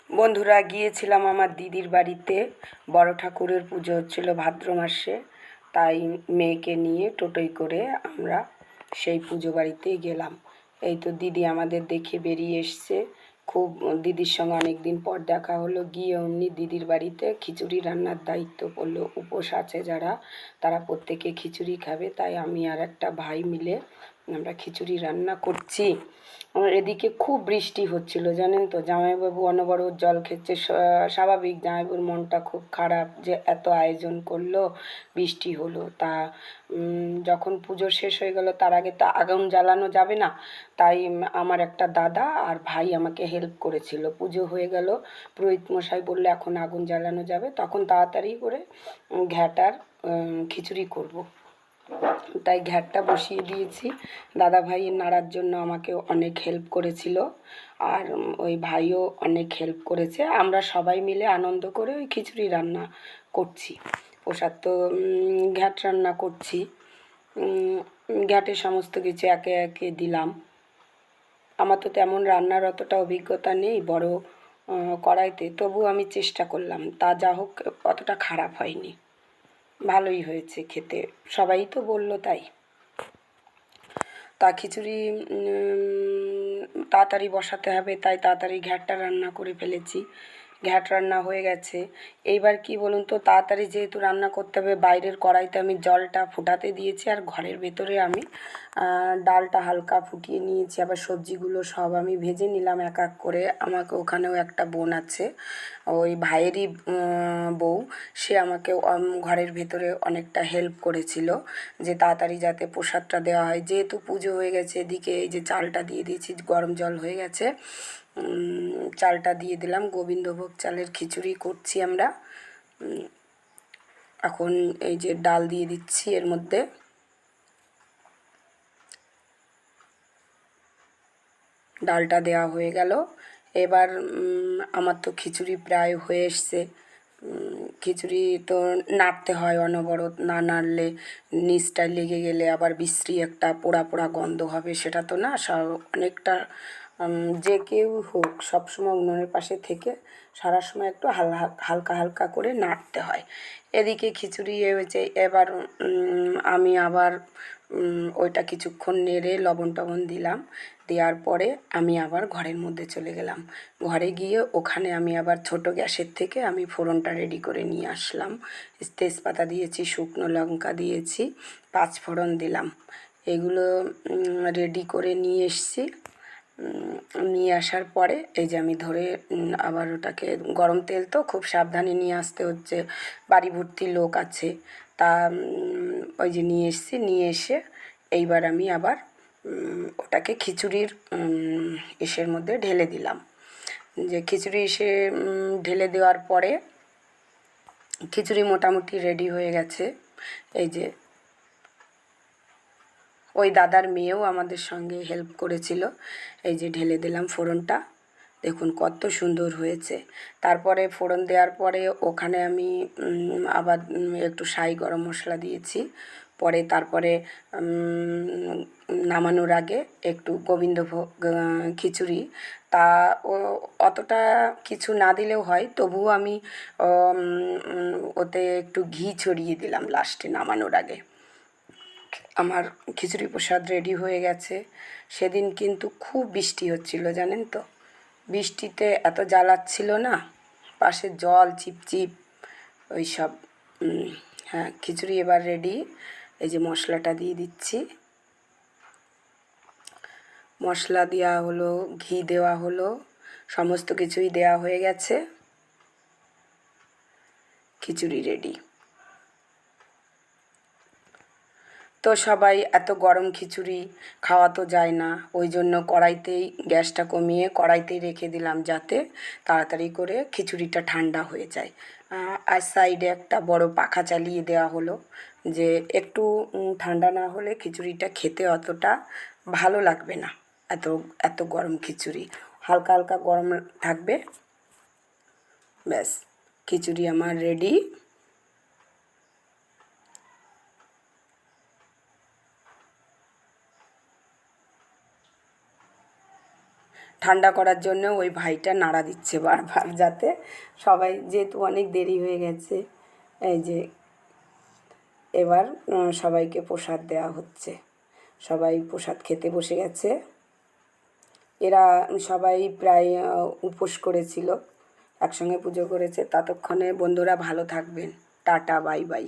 বন্ধুরা, গিয়েছিলাম আমার দিদির বাড়িতে। বড় ঠাকুরের পুজো হচ্ছিল ভাদ্র মাসে, তাই মেয়েকে নিয়ে টোটোয় করে আমরা সেই পুজো বাড়িতেই গেলাম। এই তো দিদি আমাদের দেখে বেরিয়ে এসছে। খুব দিদির সঙ্গে অনেক দিন পর দেখা হলো। গিয়ে অমনি দিদির বাড়িতে খিচুড়ি রান্নার দায়িত্ব পড়লো। উপোস আছে যারা, তারা প্রত্যেকে খিচুড়ি খাবে, তাই আমি আর একটা ভাই মিলে আমরা খিচুড়ি রান্না করছি। আমার এদিকে খুব বৃষ্টি হচ্ছিল, জানেন তো। জামাইবাবু অনবরত জল খেচ্ছে। স্বাভাবিক, জামাইবাবুর মনটা খুব খারাপ যে এত আয়োজন করলো, বৃষ্টি হলো। তা যখন পুজো শেষ হয়ে গেল, তার আগে তো আগুন জ্বালানো যাবে না, তাই আমার একটা দাদা আর ভাই আমাকে হেল্প করেছিল। পুজো হয়ে গেল, পুরোহিত মশাই বললো এখন আগুন জ্বালানো যাবে, তখন তাড়াতাড়ি করে ঘ্যাটার খিচুড়ি করব। তাই ঘ্যাটটা বসিয়ে দিয়েছি। দাদা ভাই নাড়ার জন্য আমাকে অনেক হেল্প করেছিল, আর ওই ভাইও অনেক হেল্প করেছে। আমরা সবাই মিলে আনন্দ করে ওই খিচুড়ি রান্না করছি। প্রসাদ তো ঘ্যাট রান্না করছি। ঘ্যাটে সমস্ত কিছু একে একে দিলাম। আমার তো তেমন রান্নার অতটা অভিজ্ঞতা নেই বড় কড়াইতে, তবু আমি চেষ্টা করলাম। তা যা হোক, অতটা খারাপ হয়নি, ভালোই হয়েছে খেতে, সবাই তো বলল তাই। তা খিচুড়ি তাড়াতাড়ি বসাতে হবে, তাই তাড়াতাড়ি ঘ্যাটটা রান্না করে ফেলেছি। ঘ্যাট রান্না হয়ে গেছে। এইবার কি বলুন তো, তাড়াতাড়ি যেহেতু রান্না করতে হবে, বাইরের কড়াইতে আমি জলটা ফোটাতে দিয়েছি, আর ঘরের ভেতরে আমি ডালটা হালকা ফুটিয়ে নিয়েছি। আবার সবজিগুলো সব আমি ভেজে নিলাম এক এক করে। আমাকে ওখানেও একটা বোন আছে, ওই ভাইয়েরই বউ, সে আমাকে ঘরের ভেতরে অনেকটা হেল্প করেছিল যে তাড়াতাড়ি যাতে প্রসাদটা দেওয়া হয়। যেহেতু পুজো হয়ে গেছে, এদিকে এই যে চালটা দিয়ে দিয়েছি, গরম জল হয়ে গেছে, চালটা দিয়ে দিলাম। গোবিন্দভোগ চালের খিচুড়ি করছি আমরা। এখন এই যে ডাল দিয়ে দিচ্ছি এর মধ্যে। ডালটা দেওয়া হয়ে গেল। এবার আমার তো খিচুড়ি প্রায় হয়ে এসছে। খিচুড়ি তো নাড়তে হয় অনবরত, না নাড়লে নিচটা লেগে গেলে আবার বিশ্রী একটা পোড়া পোড়া গন্ধ হবে, সেটা তো না। অনেকটা যে কেউ হোক, সবসময় উনুনের পাশে থেকে সারা সময় একটু হালকা হালকা করে নাড়তে হয়। এদিকে খিচুড়ি হয়েছে। এবার আমি আবার ওইটা কিছুক্ষণ নেড়ে লবণ টবণ দিলাম। দেওয়ার পরে আমি আবার ঘরের মধ্যে চলে গেলাম। ঘরে গিয়ে ওখানে আমি আবার ছোট গ্যাসের থেকে আমি ফোড়নটা রেডি করে নিয়ে আসলাম। তেজপাতা দিয়েছি, শুকনো লঙ্কা দিয়েছি, পাঁচ ফোড়ন দিলাম। এগুলো রেডি করে নিয়ে এসছি। নিয়ে আসার পরে এই যে আমি ধরে আবার ওটাকে, গরম তেল তো, খুব সাবধানে নিয়ে আসতে হচ্ছে, বাড়ি ভর্তি লোক আছে। তা ওই যে নিয়ে এসছি, নিয়ে এসে এইবার আমি আবার ওটাকে খিচুড়ির ইসের মধ্যে ঢেলে দিলাম। যে খিচুড়ি এসে ঢেলে দেওয়ার পরে খিচুড়ি মোটামুটি রেডি হয়ে গেছে। এই যে ওই দাদার মেয়েও আমাদের সঙ্গে হেল্প করেছিল। এই যে ঢেলে দিলাম ফোড়নটা, দেখুন কত সুন্দর হয়েছে। তারপরে ফোড়ন দেওয়ার পরে ওখানে আমি আবার একটু সাই গরম মশলা দিয়েছি। পরে তারপরে নামানোর আগে একটু গোবিন্দভোগ খিচুড়ি, তা অতটা কিছু না দিলেও হয়, তবুও আমি ওতে একটু ঘি ছড়িয়ে দিলাম লাস্টে নামানোর আগে। আমার খিচুড়ি প্রসাদ রেডি হয়ে গেছে। সেদিন কিন্তু খুব বৃষ্টি হচ্ছিল, জানেন তো। বৃষ্টিতে এত জ্বালাচ্ছিল না, পাশে জল চিপচিপ ওই সব। হ্যাঁ, খিচুড়ি এবার রেডি। এই যে মশলাটা দিয়ে দিচ্ছি। মশলা দেওয়া হলো, ঘি দেওয়া হলো, সমস্ত কিছুই দেওয়া হয়ে গেছে। খিচুড়ি রেডি। তো সবাই, এত গরম খিচুড়ি খাওয়া তো যায় না, ওই জন্য কড়াইতেই গ্যাসটা কমিয়ে কড়াইতেই রেখে দিলাম, যাতে তাড়াতাড়ি করে খিচুড়িটা ঠান্ডা হয়ে যায়। আর সাইডে একটা বড় পাখা চালিয়ে দেওয়া হলো, যে একটু ঠান্ডা না হলে খিচুড়িটা খেতে অতটা ভালো লাগবে না। এত এত গরম খিচুড়ি, হালকা হালকা গরম থাকবে। ব্যাস, খিচুড়ি আমার রেডি। ঠান্ডা করার জন্য ওই ভাইটা নাড়া দিচ্ছে বারবার, যাতে সবাই, যেহেতু অনেক দেরি হয়ে গেছে, এই যে এবার সবাইকে প্রসাদ দেওয়া হচ্ছে। সবাই প্রসাদ খেতে বসে গেছে। এরা সবাই প্রায় উপোস করেছিল, একসঙ্গে পুজো করেছে। ততক্ষণে বন্ধুরা ভালো থাকবেন, টাটা, বাই বাই।